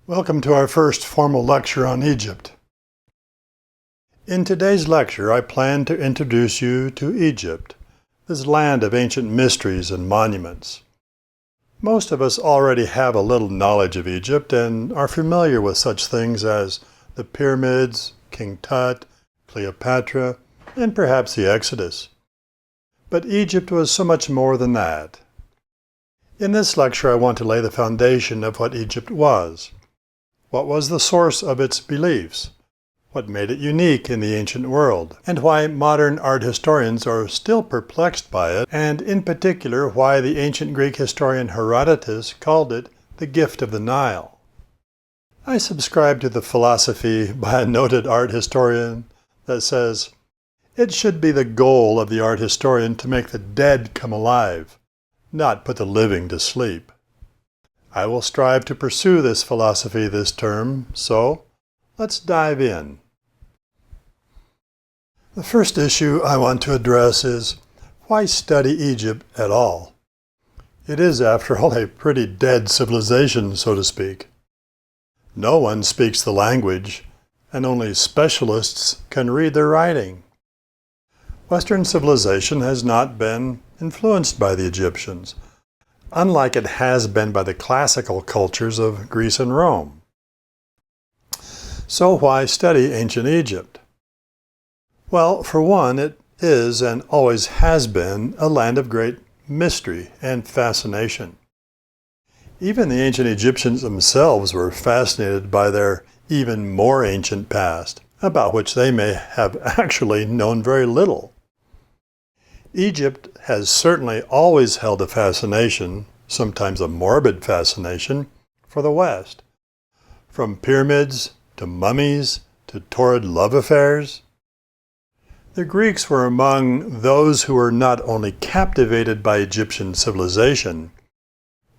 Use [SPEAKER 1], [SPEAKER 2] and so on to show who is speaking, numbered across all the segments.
[SPEAKER 1] Welcome to our first formal lecture on Egypt. In today's lecture, I plan to introduce you to Egypt, this land of ancient mysteries and monuments. Most of us already have a little knowledge of Egypt and are familiar with such things as the pyramids, King Tut, Cleopatra, and perhaps the Exodus. But Egypt was so much more than that. In this lecture, I want to lay the foundation of what Egypt was. What was the source of its beliefs? What made it unique in the ancient world? And why modern art historians are still perplexed by it, and in particular why the ancient Greek historian Herodotus called it the gift of the Nile. I subscribe to the philosophy by a noted art historian that says, "It should be the goal of the art historian to make the dead come alive, not put the living to sleep." I will strive to pursue this philosophy this term, so let's dive in. The first issue I want to address is, why study Egypt at all? It is, after all, a pretty dead civilization, so to speak. No one speaks the language, and only specialists can read their writing. Western civilization has not been influenced by the Egyptians, unlike it has been by the classical cultures of Greece and Rome. So why study ancient Egypt? Well, for one, it is and always has been a land of great mystery and fascination. Even the ancient Egyptians themselves were fascinated by their even more ancient past, about which they may have actually known very little. Egypt has certainly always held a fascination, sometimes a morbid fascination, for the West. From pyramids to mummies to torrid love affairs. The Greeks were among those who were not only captivated by Egyptian civilization,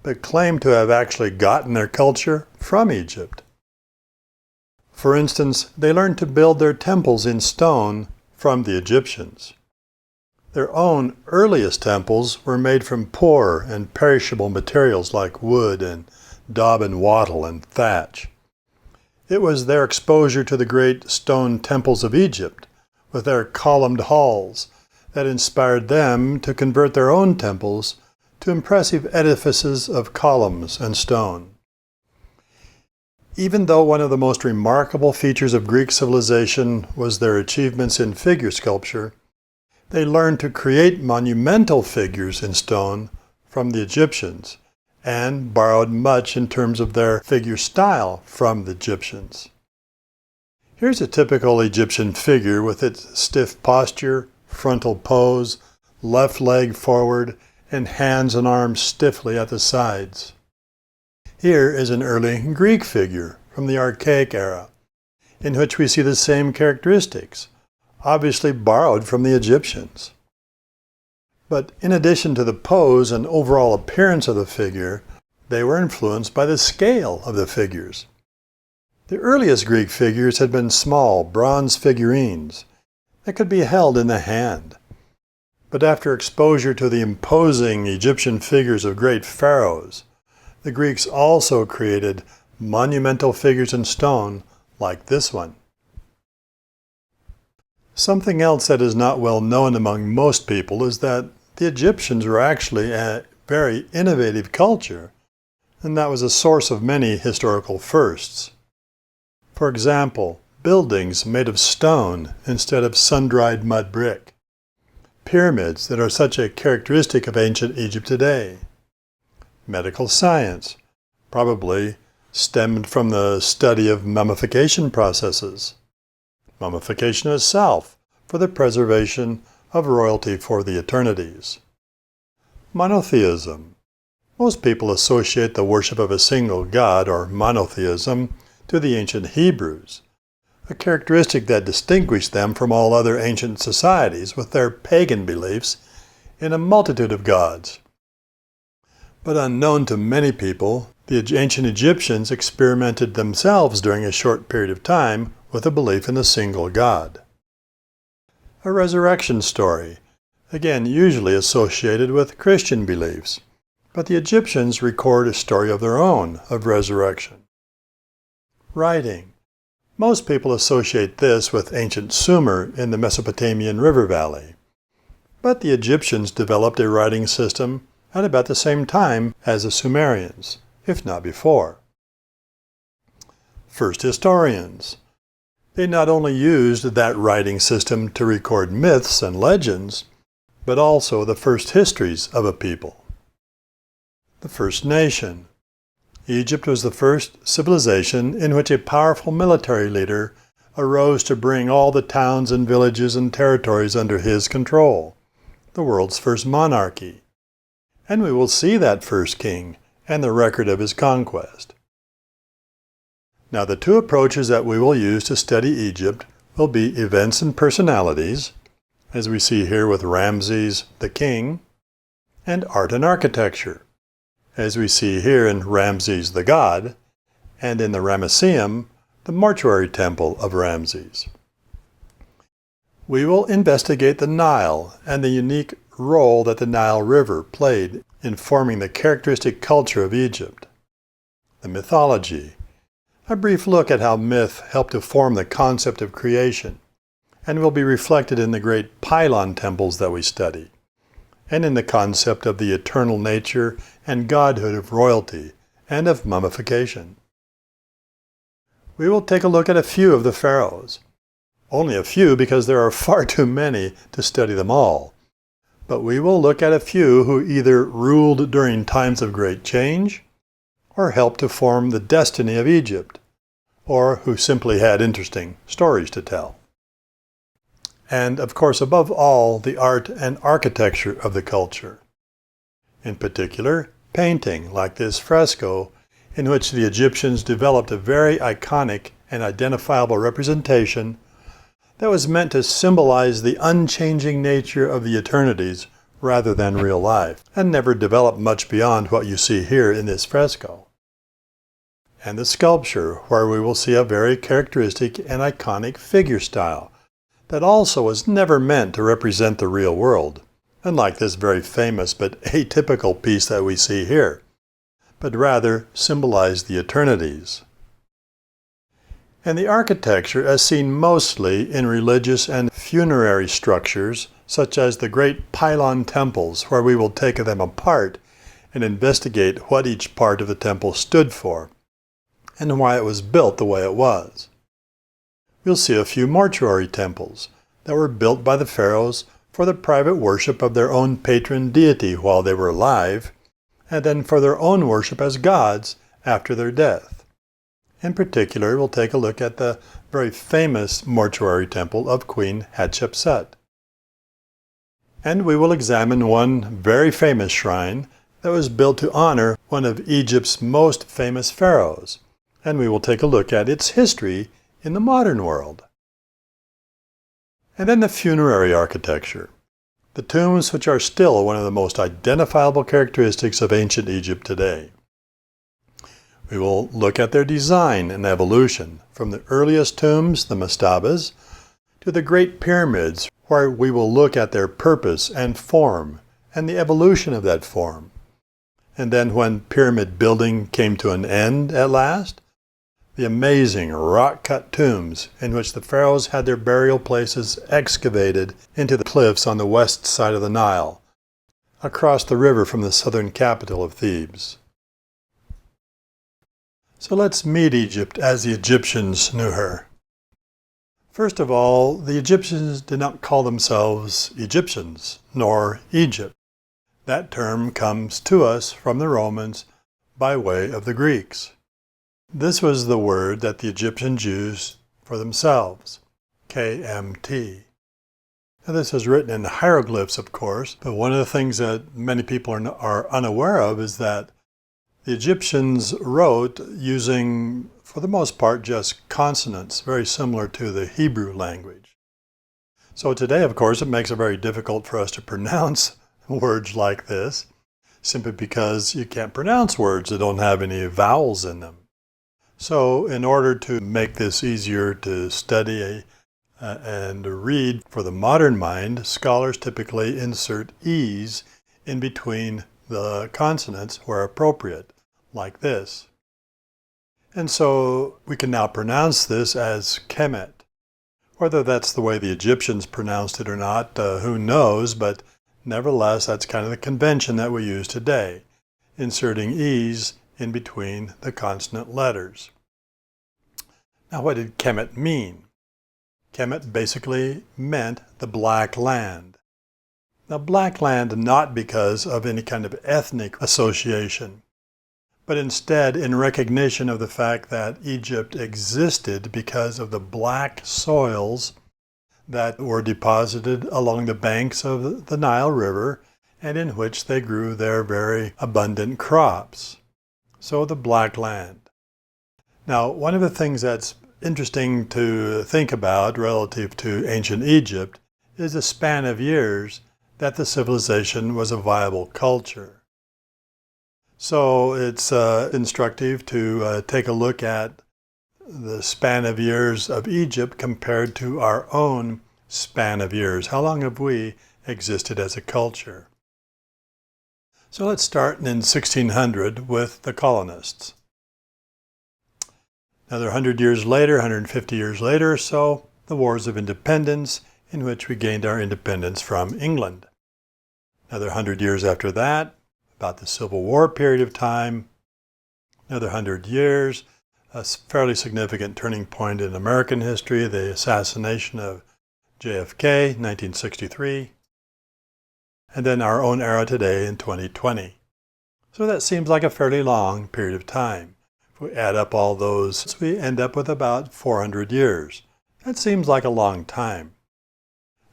[SPEAKER 1] but claimed to have actually gotten their culture from Egypt. For instance, they learned to build their temples in stone from the Egyptians. Their own earliest temples were made from poor and perishable materials like wood and daub and wattle and thatch. It was their exposure to the great stone temples of Egypt, with their columned halls, that inspired them to convert their own temples to impressive edifices of columns and stone. Even though one of the most remarkable features of Greek civilization was their achievements in figure sculpture, they learned to create monumental figures in stone from the Egyptians, and borrowed much in terms of their figure style from the Egyptians. Here's a typical Egyptian figure with its stiff posture, frontal pose, left leg forward, and hands and arms stiffly at the sides. Here is an early Greek figure from the Archaic era, in which we see the same characteristics, obviously borrowed from the Egyptians. But in addition to the pose and overall appearance of the figure, they were influenced by the scale of the figures. The earliest Greek figures had been small bronze figurines that could be held in the hand. But after exposure to the imposing Egyptian figures of great pharaohs, the Greeks also created monumental figures in stone like this one. Something else that is not well known among most people is that the Egyptians were actually a very innovative culture, and that was a source of many historical firsts. For example, buildings made of stone instead of sun-dried mud brick. Pyramids that are such a characteristic of ancient Egypt today. Medical science, probably stemmed from the study of mummification processes. Mummification itself, for the preservation of royalty for the eternities. Monotheism. Most people associate the worship of a single god, or monotheism, to the ancient Hebrews, a characteristic that distinguished them from all other ancient societies with their pagan beliefs in a multitude of gods. But unknown to many people, the ancient Egyptians experimented themselves during a short period of time with a belief in a single God. A resurrection story, again usually associated with Christian beliefs, but the Egyptians record a story of their own of resurrection. Writing. Most people associate this with ancient Sumer in the Mesopotamian river valley. But the Egyptians developed a writing system at about the same time as the Sumerians, if not before. First historians. They not only used that writing system to record myths and legends, but also the first histories of a people. The first nation. Egypt was the first civilization in which a powerful military leader arose to bring all the towns and villages and territories under his control, the world's first monarchy. And we will see that first king and the record of his conquest. Now, the two approaches that we will use to study Egypt will be events and personalities, as we see here with Ramses the king, and art and architecture, as we see here in Ramses the god, and in the Ramesseum, the mortuary temple of Ramses. We will investigate the Nile and the unique role that the Nile River played in forming the characteristic culture of Egypt. The mythology. A brief look at how myth helped to form the concept of creation, and will be reflected in the great pylon temples that we study, and in the concept of the eternal nature and godhood of royalty and of mummification. We will take a look at a few of the pharaohs. Only a few because there are far too many to study them all. But we will look at a few who either ruled during times of great change, or helped to form the destiny of Egypt, or who simply had interesting stories to tell. And, of course, above all, the art and architecture of the culture. In particular, painting, like this fresco, in which the Egyptians developed a very iconic and identifiable representation that was meant to symbolize the unchanging nature of the eternities rather than real life, and never developed much beyond what you see here in this fresco. And the sculpture, where we will see a very characteristic and iconic figure style that also was never meant to represent the real world, unlike this very famous but atypical piece that we see here, but rather symbolized the eternities. And the architecture, as seen mostly in religious and funerary structures, such as the great pylon temples, where we will take them apart and investigate what each part of the temple stood for, and why it was built the way it was. We'll see a few mortuary temples that were built by the pharaohs for the private worship of their own patron deity while they were alive, and then for their own worship as gods after their death. In particular, we'll take a look at the very famous mortuary temple of Queen Hatshepsut. And we will examine one very famous shrine that was built to honor one of Egypt's most famous pharaohs, and we will take a look at its history in the modern world. And then the funerary architecture, the tombs which are still one of the most identifiable characteristics of ancient Egypt today. We will look at their design and evolution, from the earliest tombs, the mastabas, to the great pyramids, where we will look at their purpose and form, and the evolution of that form. And then when pyramid building came to an end at last, the amazing rock-cut tombs in which the pharaohs had their burial places excavated into the cliffs on the west side of the Nile, across the river from the southern capital of Thebes. So let's meet Egypt as the Egyptians knew her. First of all, the Egyptians did not call themselves Egyptians, nor Egypt. That term comes to us from the Romans by way of the Greeks. This was the word that the Egyptians used for themselves, KMT. Now, this is written in hieroglyphs, of course, but one of the things that many people are unaware of is that the Egyptians wrote using, for the most part, just consonants, very similar to the Hebrew language. So today, of course, it makes it very difficult for us to pronounce words like this, simply because you can't pronounce words that don't have any vowels in them. So in order to make this easier to study and read for the modern mind, scholars typically insert E's in between the consonants where appropriate, like this. And so we can now pronounce this as Kemet. Whether that's the way the Egyptians pronounced it or not, who knows, but nevertheless, that's kind of the convention that we use today, inserting E's in between the consonant letters. Now, what did Kemet mean? Kemet basically meant the Black Land. Now, Black Land not because of any kind of ethnic association, but instead in recognition of the fact that Egypt existed because of the black soils that were deposited along the banks of the Nile River and in which they grew their very abundant crops. So the Black Land. Now, one of the things that's interesting to think about relative to ancient Egypt is the span of years that the civilization was a viable culture. So it's instructive to take a look at the span of years of Egypt compared to our own span of years. How long have we existed as a culture? So let's start in 1600 with the colonists. Another 100 years later, 150 years later or so, the Wars of Independence, in which we gained our independence from England. Another 100 years after that, about the Civil War period of time. Another 100 years, a fairly significant turning point in American history, the assassination of JFK, 1963. And then our own era today in 2020. So that seems like a fairly long period of time. If we add up all those, we end up with about 400 years. That seems like a long time.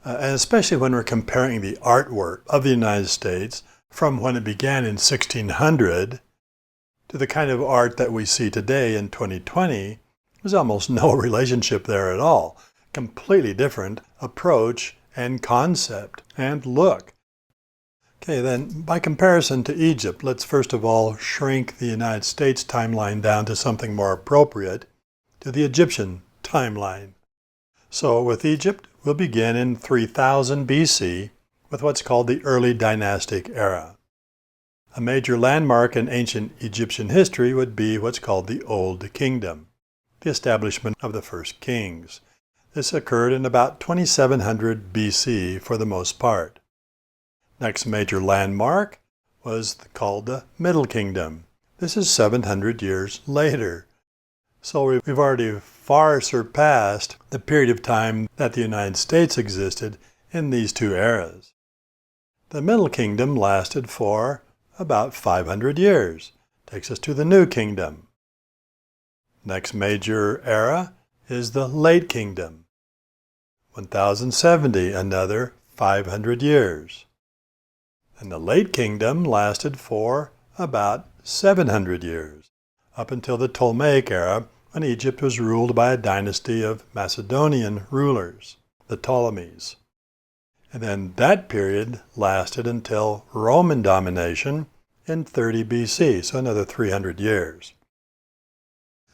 [SPEAKER 1] And especially when we're comparing the artwork of the United States from when it began in 1600 to the kind of art that we see today in 2020, there's almost no relationship there at all. Completely different approach and concept and look. Okay, then by comparison to Egypt, let's first of all shrink the United States timeline down to something more appropriate, to the Egyptian timeline. So with Egypt, we'll begin in 3000 BC with what's called the early dynastic era. A major landmark in ancient Egyptian history would be what's called the Old Kingdom, the establishment of the first kings. This occurred in about 2700 BC for the most part. Next major landmark was called the Middle Kingdom. This is 700 years later. So we've already far surpassed the period of time that the United States existed in these two eras. The Middle Kingdom lasted for about 500 years. Takes us to the New Kingdom. Next major era is the Late Kingdom. 1070, another 500 years. And the Late Kingdom lasted for about 700 years, up until the Ptolemaic era, when Egypt was ruled by a dynasty of Macedonian rulers, the Ptolemies. And then that period lasted until Roman domination in 30 BC, so another 300 years.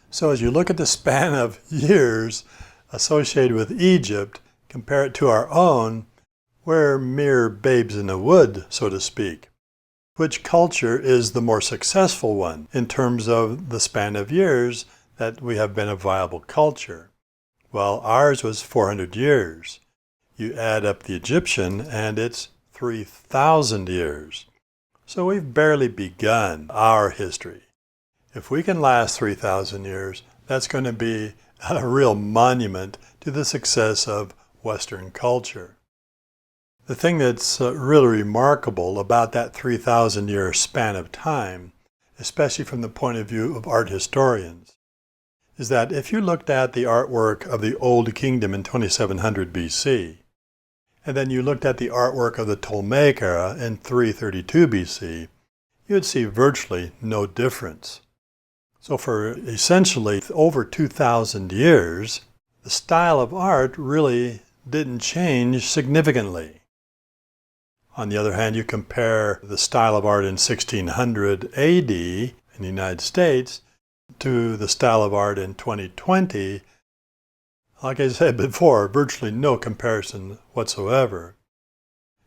[SPEAKER 1] So as you look at the span of years associated with Egypt, compare it to our own, we're mere babes in the wood, so to speak. Which culture is the more successful one in terms of the span of years that we have been a viable culture? Well, ours was 400 years. You add up the Egyptian and it's 3,000 years. So we've barely begun our history. If we can last 3,000 years, that's going to be a real monument to the success of Western culture. The thing that's really remarkable about that 3,000-year span of time, especially from the point of view of art historians, is that if you looked at the artwork of the Old Kingdom in 2700 BC, and then you looked at the artwork of the Ptolemaic era in 332 BC, you would see virtually no difference. So for essentially over 2,000 years, the style of art really didn't change significantly. On the other hand, you compare the style of art in 1600 AD in the United States to the style of art in 2020, like I said before, virtually no comparison whatsoever.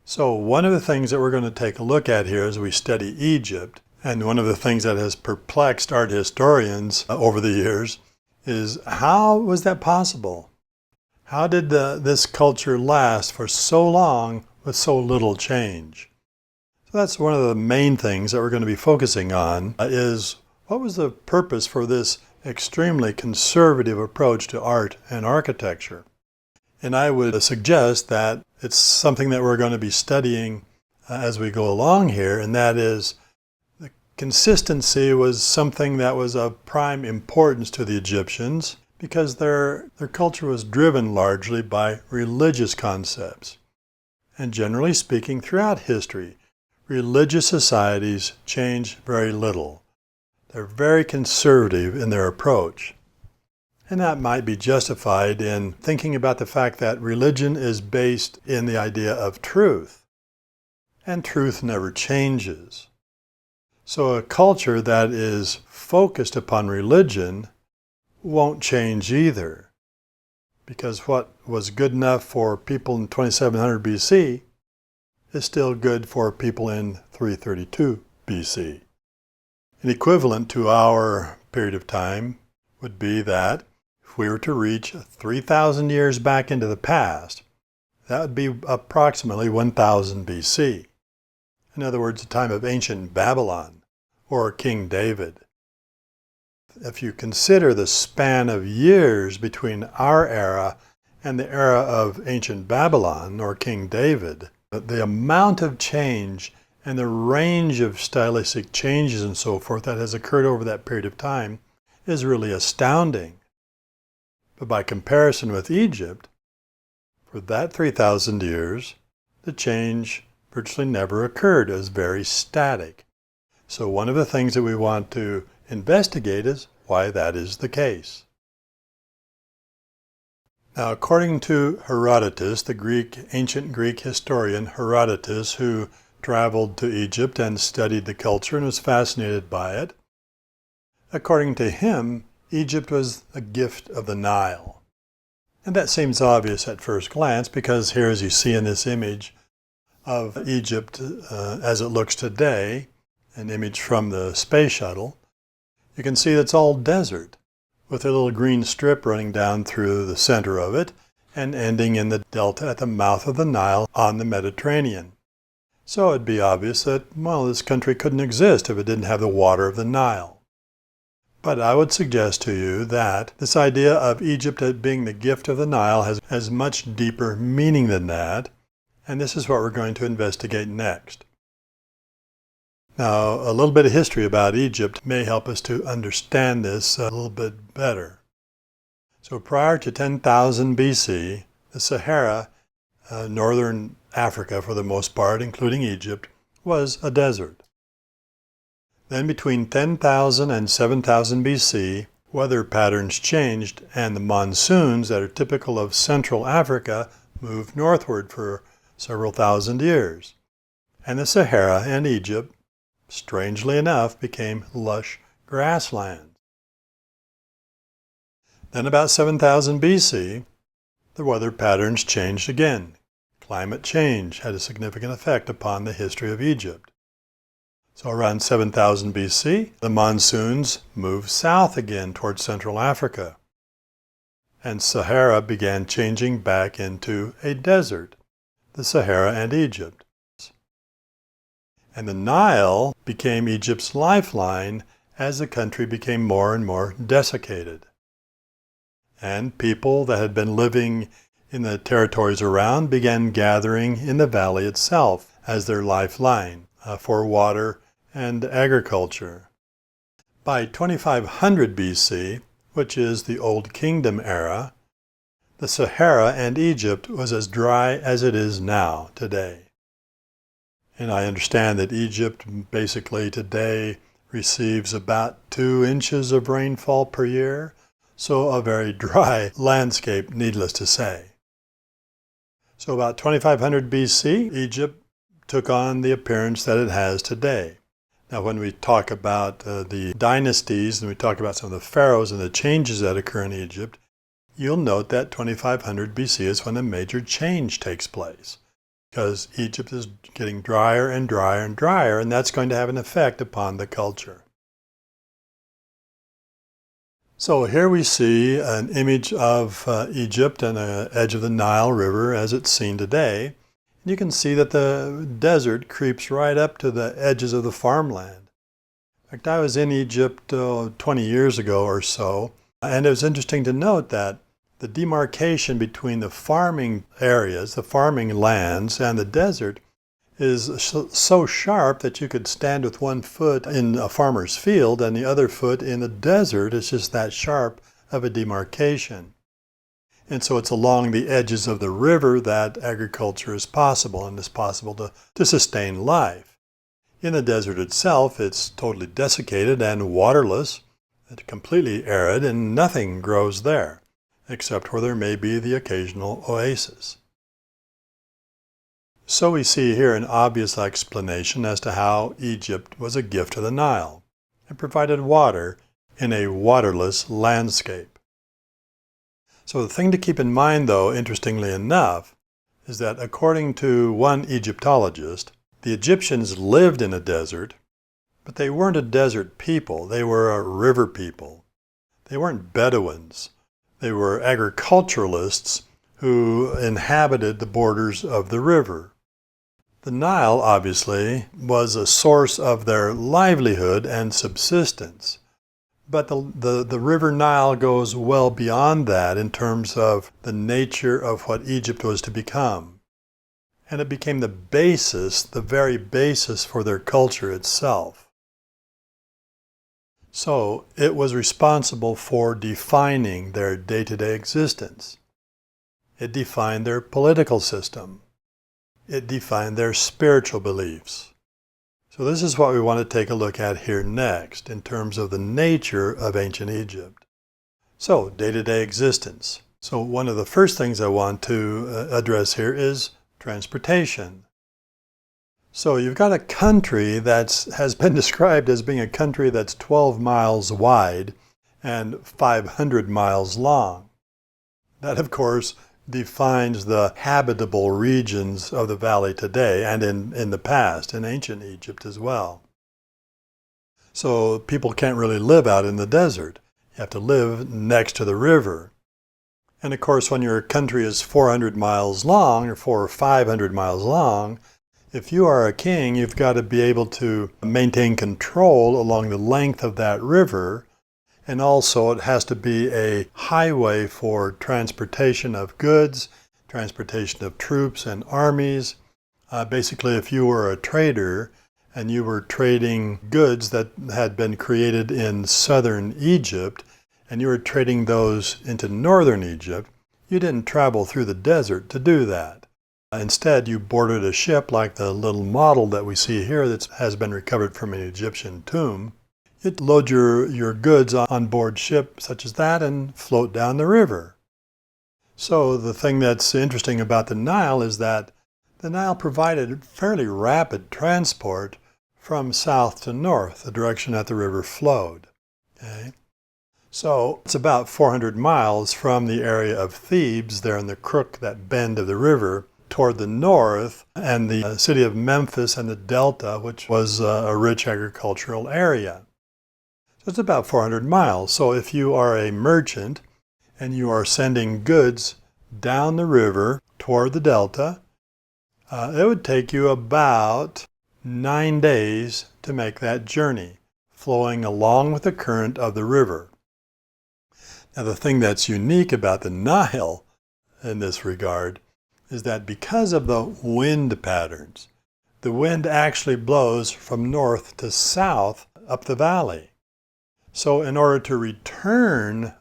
[SPEAKER 1] So one of the things that we're going to take a look at here as we study Egypt And one of the things that has perplexed art historians over the years is how was that possible? How did this culture last for so long with so little change? So that's one of the main things that we're going to be focusing on is what was the purpose for this extremely conservative approach to art and architecture? And I would suggest that it's something that we're going to be studying as we go along here, and that is the consistency was something that was of prime importance to the Egyptians because their culture was driven largely by religious concepts. And generally speaking, throughout history, religious societies change very little. They're very conservative in their approach. And that might be justified in thinking about the fact that religion is based in the idea of truth, and truth never changes. So a culture that is focused upon religion won't change either, because what was good enough for people in 2700 BC is still good for people in 332 BC. An equivalent to our period of time would be that if we were to reach 3,000 years back into the past, that would be approximately 1000 BC. In other words, the time of ancient Babylon or King David. If you consider the span of years between our era and the era of ancient Babylon or King David, the amount of change and the range of stylistic changes and so forth that has occurred over that period of time is really astounding. But by comparison with Egypt, for that 3,000 years, the change virtually never occurred. It was very static. So one of the things that we want to investigate is why that is the case. Now, according to Herodotus, the ancient Greek historian Herodotus, who traveled to Egypt and studied the culture and was fascinated by it, according to him, Egypt was a gift of the Nile. And that seems obvious at first glance because here, as you see in this image of Egypt as it looks today, an image from the space shuttle, you can see it's all desert with a little green strip running down through the center of it and ending in the delta at the mouth of the Nile on the Mediterranean. So it'd be obvious that, well, this country couldn't exist if it didn't have the water of the Nile. But I would suggest to you that this idea of Egypt as being the gift of the Nile has much deeper meaning than that, and this is what we're going to investigate next. Now, a little bit of history about Egypt may help us to understand this a little bit better. So prior to 10,000 BC, the Sahara, northern Africa for the most part, including Egypt, was a desert. Then between 10,000 and 7,000 BC, weather patterns changed and the monsoons that are typical of Central Africa moved northward for several thousand years. And the Sahara and Egypt, strangely enough, became lush grasslands. Then about 7,000 BC, the weather patterns changed again. Climate change had a significant effect upon the history of Egypt. So around 7,000 BC, the monsoons moved south again towards Central Africa, and Sahara began changing back into a desert, the Sahara and Egypt. And the Nile became Egypt's lifeline as the country became more and more desiccated. And people that had been living in the territories around began gathering in the valley itself as their lifeline for water and agriculture. By 2500 BC, which is the Old Kingdom era, the Sahara and Egypt was as dry as it is now today. And I understand that Egypt basically today receives about 2 inches of rainfall per year, so a very dry landscape, needless to say. So about 2500 BC, Egypt took on the appearance that it has today. Now, when we talk about the dynasties and we talk about some of the pharaohs and the changes that occur in Egypt, you'll note that 2500 BC is when a major change takes place. because Egypt is getting drier and drier and drier, and that's going to have an effect upon the culture. So here we see an image of Egypt and the edge of the Nile River as it's seen today. You can see that the desert creeps right up to the edges of the farmland. In fact, I was in Egypt 20 years ago or so, and it was interesting to note that the demarcation between the farming areas, the farming lands, and the desert is so sharp that you could stand with one foot in a farmer's field and the other foot in the desert. It's just that sharp of a demarcation. And so it's along the edges of the river that agriculture is possible, and it's possible to sustain life. In the desert itself, it's totally desiccated and waterless, it's completely arid, and nothing grows there, except where there may be the occasional oasis. So we see here an obvious explanation as to how Egypt was a gift to the Nile and provided water in a waterless landscape. So the thing to keep in mind, though, interestingly enough, is that according to one Egyptologist, the Egyptians lived in a desert, but they weren't a desert people. They were a river people. They weren't Bedouins. They were agriculturalists who inhabited the borders of the river. The Nile, obviously, was a source of their livelihood and subsistence. But the river Nile goes well beyond that in terms of the nature of what Egypt was to become. And it became the basis, the very basis for their culture itself. So it was responsible for defining their day-to-day existence. It defined their political system. It defined their spiritual beliefs. So this is what we want to take a look at here next in terms of the nature of ancient Egypt. So, day-to-day existence. So one of the first things I want to address here is transportation. So you've got a country that has been described as being a country that's 12 miles wide and 500 miles long. That, of course, defines the habitable regions of the valley today and in the past, in ancient Egypt as well. So people can't really live out in the desert. You have to live next to the river. And of course, when your country is 400 miles long or 400 or 500 miles long, if you are a king, you've got to be able to maintain control along the length of that river. And also it has to be a highway for transportation of goods, transportation of troops and armies. Basically, if you were a trader and you were trading goods that had been created in southern Egypt, and you were trading those into northern Egypt, you didn't travel through the desert to do that. Instead, you boarded a ship like the little model that we see here that has been recovered from an Egyptian tomb. You'd load your goods on board ship such as that and float down the river. So the thing that's interesting about the Nile is that the Nile provided fairly rapid transport from south to north, the direction that the river flowed. Okay? So it's about 400 miles from the area of Thebes, there in the crook, that bend of the river, toward the north, and the city of Memphis and the Delta, which was a rich agricultural area. So it's about 400 miles. So if you are a merchant and you are sending goods down the river toward the delta, it would take you about 9 days to make that journey, flowing along with the current of the river. Now the thing that's unique about the Nile in this regard is that because of the wind patterns, the wind actually blows from north to south up the valley. So in order to return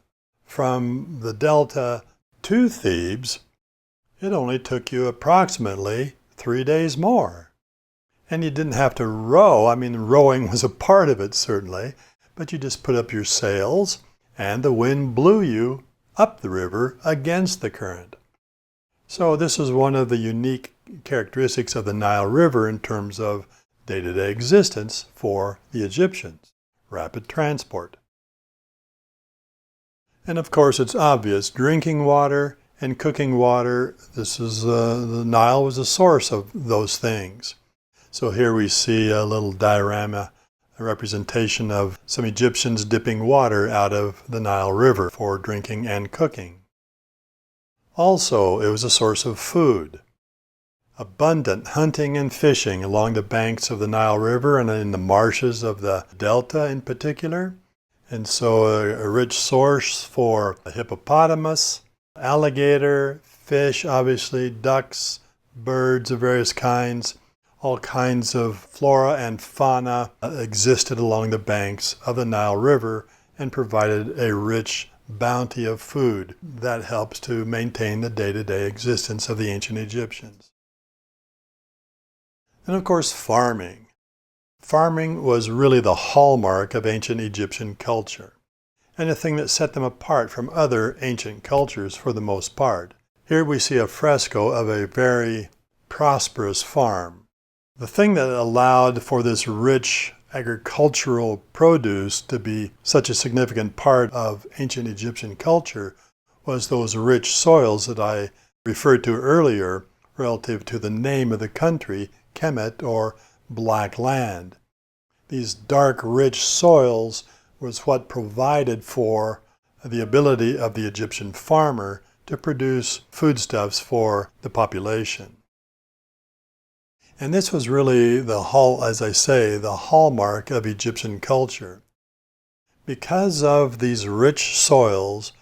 [SPEAKER 1] from the delta to Thebes, it only took you approximately 3 days more. And you didn't have to row. I mean, rowing was a part of it, certainly, but you just put up your sails and the wind blew you up the river against the current. So this is one of the unique characteristics of the Nile River in terms of day-to-day existence for the Egyptians. Rapid transport. And of course it's obvious, drinking water and cooking water. The Nile was the source of those things. So here we see a little diorama, a representation of some Egyptians dipping water out of the Nile River for drinking and cooking. Also, it was a source of food. Abundant hunting and fishing along the banks of the Nile River and in the marshes of the delta in particular. And so a rich source for a hippopotamus, alligator, fish, obviously, ducks, birds of various kinds. All kinds of flora and fauna existed along the banks of the Nile River and provided a rich bounty of food that helps to maintain the day-to-day existence of the ancient Egyptians. And of course, farming. Farming was really the hallmark of ancient Egyptian culture, and a thing that set them apart from other ancient cultures for the most part. Here we see a fresco of a very prosperous farm. The thing that allowed for this rich agricultural produce to be such a significant part of ancient Egyptian culture was those rich soils that I referred to earlier relative to the name of the country, Kemet, or Black Land. These dark, rich soils was what provided for the ability of the Egyptian farmer to produce foodstuffs for the population. And this was really the hallmark of Egyptian culture. Because of these rich soils,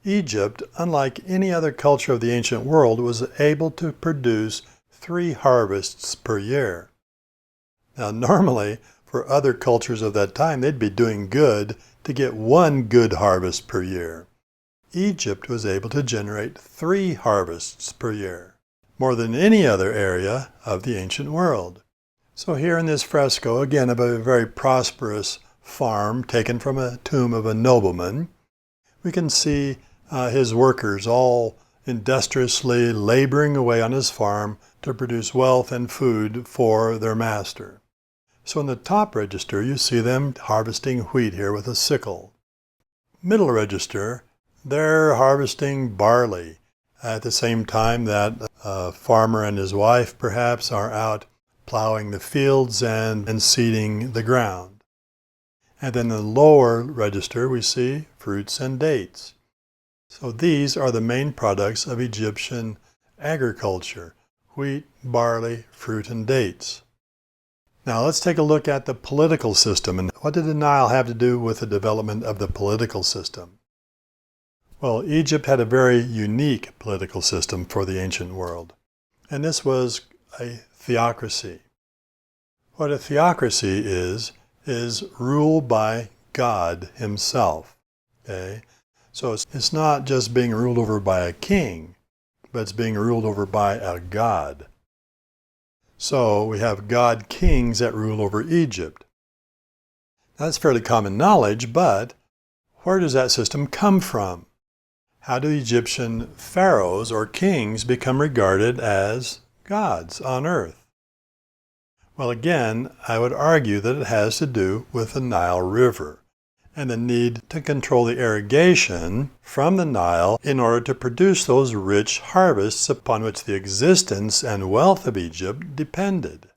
[SPEAKER 1] Egypt, unlike any other culture of the ancient world, was able to produce 3 harvests per year. Now, normally, for other cultures of that time, they'd be doing good to get 1 good harvest per year. Egypt was able to generate 3 harvests per year, more than any other area of the ancient world. So here in this fresco, again, of a very prosperous farm taken from a tomb of a nobleman, we can see his workers all industriously laboring away on his farm to produce wealth and food for their master. So in the top register, you see them harvesting wheat here with a sickle. Middle register, they're harvesting barley at the same time that a farmer and his wife perhaps are out plowing the fields and seeding the ground. And then in the lower register, we see fruits and dates. So these are the main products of Egyptian agriculture: wheat, barley, fruit, and dates. Now let's take a look at the political system. And what did the Nile have to do with the development of the political system? Well, Egypt had a very unique political system for the ancient world, and this was a theocracy. What a theocracy is rule by God himself. Okay? So it's not just being ruled over by a king, but it's being ruled over by a god. So we have god kings that rule over Egypt. Now, that's fairly common knowledge, but where does that system come from? How do Egyptian pharaohs or kings become regarded as gods on earth? Well, again, I would argue that it has to do with the Nile River and the need to control the irrigation from the Nile in order to produce those rich harvests upon which the existence and wealth of Egypt depended.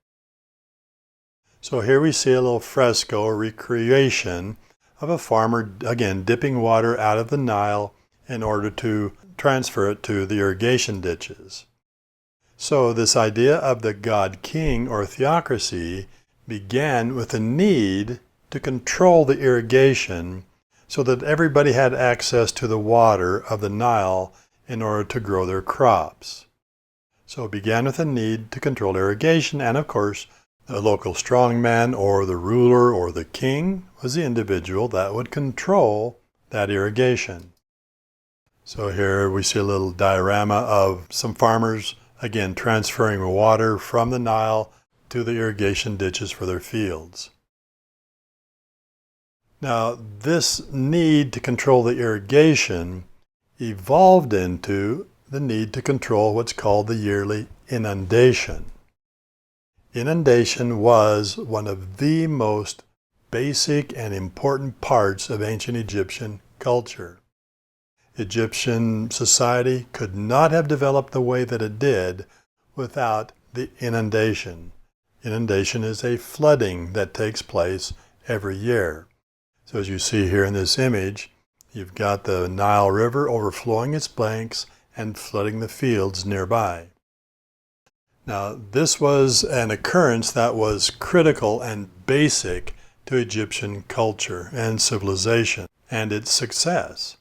[SPEAKER 1] So here we see a little fresco or recreation of a farmer, again, dipping water out of the Nile in order to transfer it to the irrigation ditches. So this idea of the god king or theocracy began with a need to control the irrigation so that everybody had access to the water of the Nile in order to grow their crops. So it began with a need to control irrigation, and of course, the local strongman or the ruler or the king was the individual that would control that irrigation. So here we see a little diorama of some farmers, again, transferring water from the Nile to the irrigation ditches for their fields. Now, this need to control the irrigation evolved into the need to control what's called the yearly inundation. Inundation was one of the most basic and important parts of ancient Egyptian culture. Egyptian society could not have developed the way that it did without the inundation. Inundation is a flooding that takes place every year. So as you see here in this image, you've got the Nile River overflowing its banks and flooding the fields nearby. Now, this was an occurrence that was critical and basic to Egyptian culture and civilization and its success.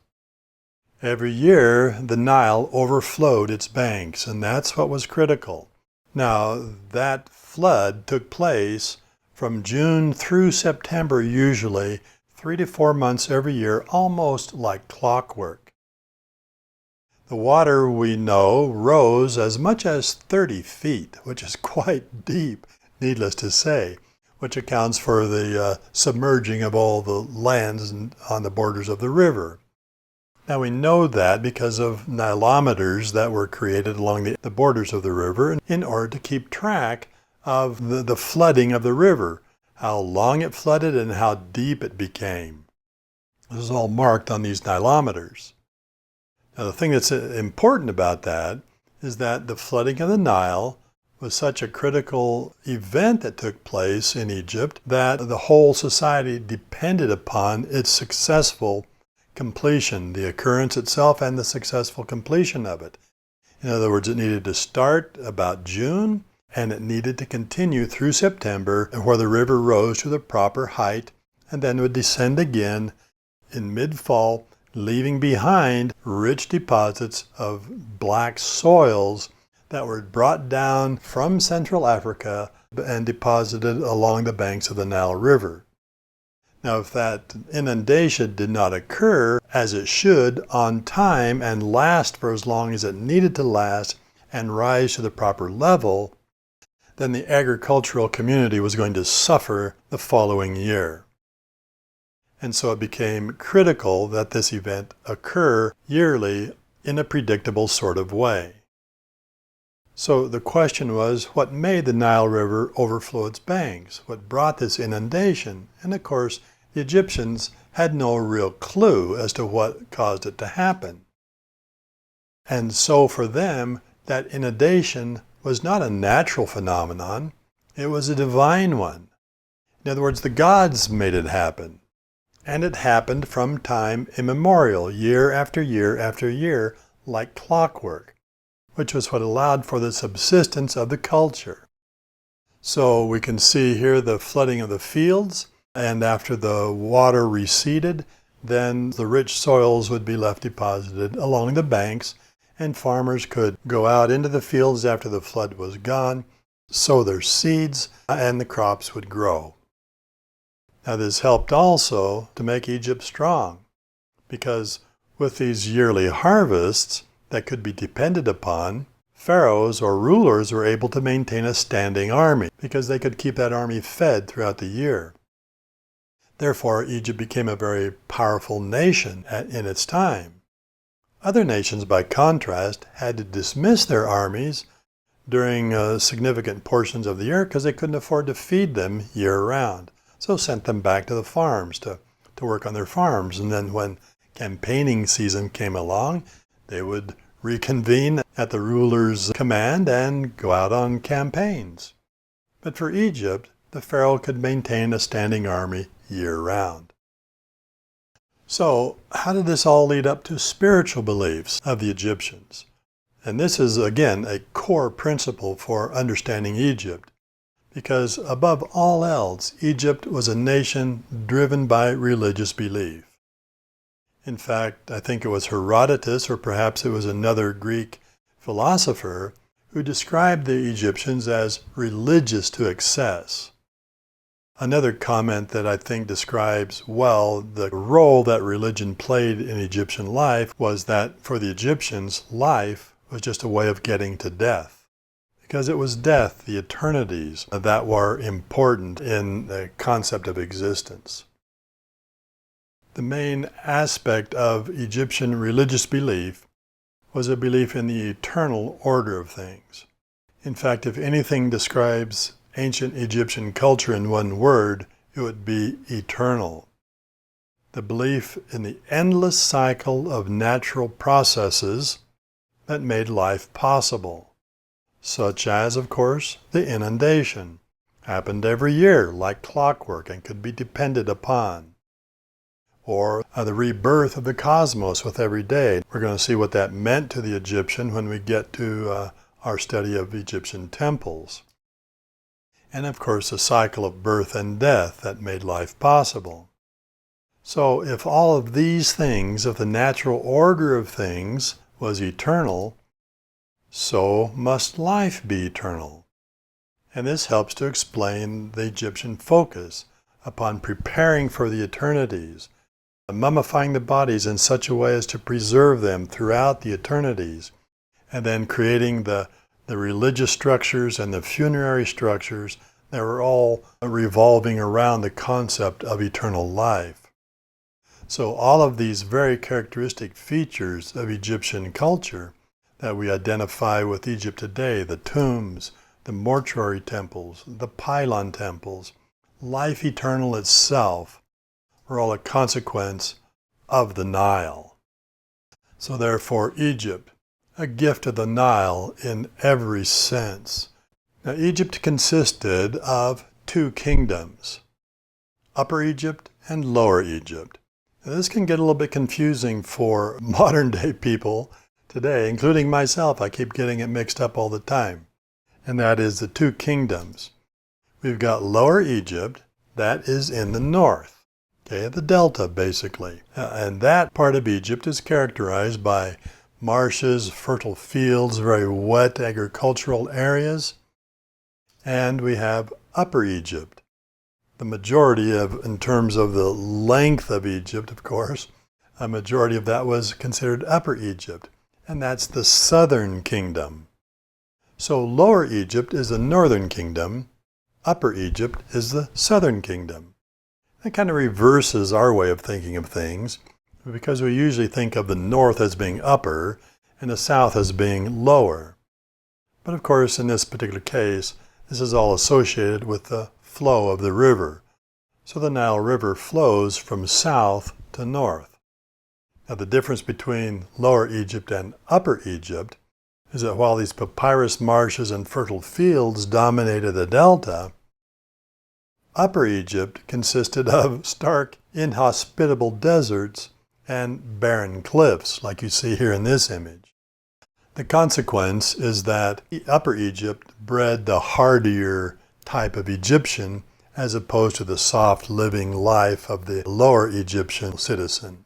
[SPEAKER 1] Every year, the Nile overflowed its banks, and that's what was critical. Now, that flood took place from June through September, usually 3 to 4 months every year, almost like clockwork. The water, we know, rose as much as 30 feet, which is quite deep, needless to say, which accounts for the submerging of all the lands on the borders of the river. Now we know that because of nilometers that were created along the borders of the river in order to keep track of the flooding of the river, how long it flooded and how deep it became. This is all marked on these nilometers. Now the thing that's important about that is that the flooding of the Nile was such a critical event that took place in Egypt that the whole society depended upon its successful completion, the occurrence itself and the successful completion of it. In other words, it needed to start about June and it needed to continue through September, where the river rose to the proper height and then would descend again in mid-fall, leaving behind rich deposits of black soils that were brought down from Central Africa and deposited along the banks of the Nile River. Now, if that inundation did not occur as it should on time and last for as long as it needed to last and rise to the proper level, then the agricultural community was going to suffer the following year. And so it became critical that this event occur yearly in a predictable sort of way. So the question was, what made the Nile River overflow its banks? What brought this inundation? And of course, the Egyptians had no real clue as to what caused it to happen. And so for them, that inundation was not a natural phenomenon, it was a divine one. In other words, the gods made it happen. And it happened from time immemorial, year after year after year, like clockwork, which was what allowed for the subsistence of the culture. So we can see here the flooding of the fields, and after the water receded, then the rich soils would be left deposited along the banks, and farmers could go out into the fields after the flood was gone, sow their seeds, and the crops would grow. Now this helped also to make Egypt strong, because with these yearly harvests that could be depended upon, pharaohs or rulers were able to maintain a standing army because they could keep that army fed throughout the year. Therefore, Egypt became a very powerful nation in its time. Other nations, by contrast, had to dismiss their armies during significant portions of the year because they couldn't afford to feed them year-round. So sent them back to the farms to work on their farms. And then when campaigning season came along, they would reconvene at the ruler's command and go out on campaigns. But for Egypt, the pharaoh could maintain a standing army year-round. So, how did this all lead up to spiritual beliefs of the Egyptians? And this is, again, a core principle for understanding Egypt, because above all else, Egypt was a nation driven by religious belief. In fact, I think it was Herodotus, or perhaps it was another Greek philosopher, who described the Egyptians as religious to excess. Another comment that I think describes well the role that religion played in Egyptian life was that for the Egyptians, life was just a way of getting to death. Because it was death, the eternities, that were important in the concept of existence. The main aspect of Egyptian religious belief was a belief in the eternal order of things. In fact, if anything describes ancient Egyptian culture in one word, it would be eternal. the belief in the endless cycle of natural processes that made life possible, such as, of course, the inundation. Happened every year like clockwork and could be depended upon. Or the rebirth of the cosmos with every day. We're going to see what that meant to the Egyptian when we get to our study of Egyptian temples. And of course, the cycle of birth and death that made life possible. So if all of these things, if the natural order of things was eternal, so must life be eternal. And this helps to explain the Egyptian focus upon preparing for the eternities, mummifying the bodies in such a way as to preserve them throughout the eternities, and then creating the religious structures and the funerary structures that were all revolving around the concept of eternal life. So all of these very characteristic features of Egyptian culture that we identify with Egypt today, the tombs, the mortuary temples, the pylon temples, life eternal itself, are all a consequence of the Nile. So therefore Egypt, a gift of the Nile in every sense. Now Egypt consisted of two kingdoms, Upper Egypt and Lower Egypt. Now, this can get a little bit confusing for modern day people today, including myself. I keep getting it mixed up all the time. And that is the two kingdoms. We've got Lower Egypt, that is in the north, okay, the delta basically. And that part of Egypt is characterized by marshes, fertile fields, very wet agricultural areas. And we have Upper Egypt. The majority of, in terms of the length of Egypt, of course, a majority of that was considered Upper Egypt. And that's the southern kingdom. So Lower Egypt is the northern kingdom, Upper Egypt is the southern kingdom. That kind of reverses our way of thinking of things, because we usually think of the north as being upper and the south as being lower. But of course, in this particular case, this is all associated with the flow of the river. So the Nile River flows from south to north. Now the difference between Lower Egypt and Upper Egypt is that while these papyrus marshes and fertile fields dominated the delta, Upper Egypt consisted of stark, inhospitable deserts and barren cliffs, like you see here in this image. The consequence is that Upper Egypt bred the hardier type of Egyptian as opposed to the soft living life of the Lower Egyptian citizen.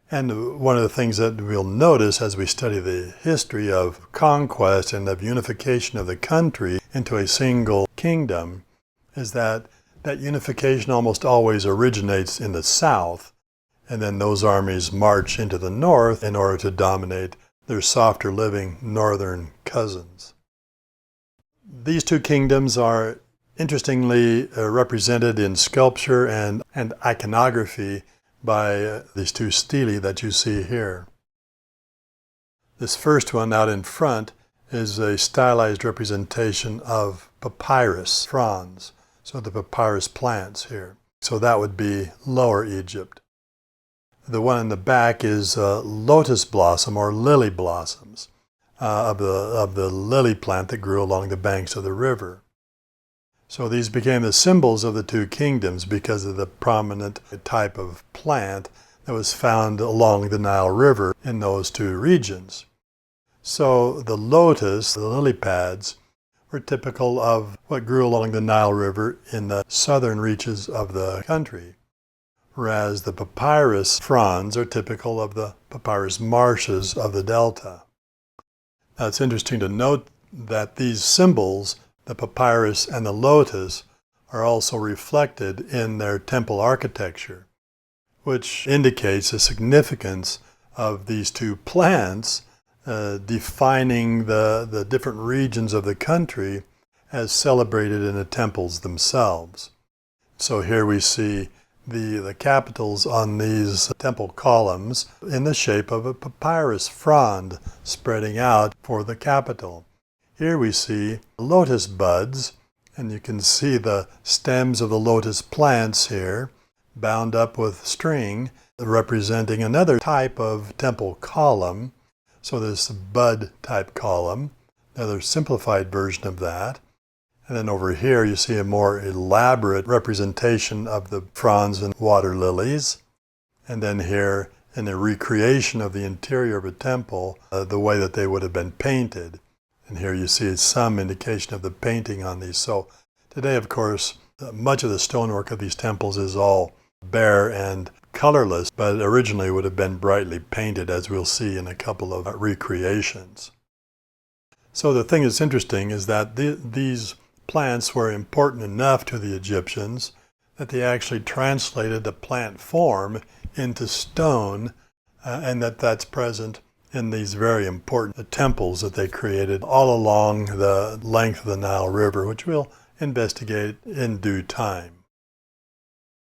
[SPEAKER 1] And one of the things that we'll notice as we study the history of conquest and of unification of the country into a single kingdom is that unification almost always originates in the south, and then those armies march into the north in order to dominate their softer living northern cousins. These two kingdoms are interestingly represented in sculpture and iconography by these two stelae that you see here. This first one out in front is a stylized representation of papyrus fronds, so the papyrus plants here. So that would be Lower Egypt. The one in the back is lotus blossom or lily blossoms of the lily plant that grew along the banks of the river. So these became the symbols of the two kingdoms because of the prominent type of plant that was found along the Nile River in those two regions. So the lotus, the lily pads, were typical of what grew along the Nile River in the southern reaches of the country, whereas the papyrus fronds are typical of the papyrus marshes of the delta. Now it's interesting to note that these symbols, the papyrus and the lotus, are also reflected in their temple architecture, which indicates the significance of these two plants defining the different regions of the country as celebrated in the temples themselves. So here we see the capitals on these temple columns in the shape of a papyrus frond spreading out for the capital. Here we see lotus buds, and you can see the stems of the lotus plants here bound up with string, representing another type of temple column. So this bud type column, another simplified version of that. And then over here you see a more elaborate representation of the fronds and water lilies. And then here in a recreation of the interior of a temple, the way that they would have been painted. And here you see some indication of the painting on these. So today, of course, much of the stonework of these temples is all bare and colorless, but originally would have been brightly painted, as we'll see in a couple of recreations. So the thing that's interesting is that these plants were important enough to the Egyptians that they actually translated the plant form into stone, and that's present in these very important temples that they created all along the length of the Nile River, which we'll investigate in due time.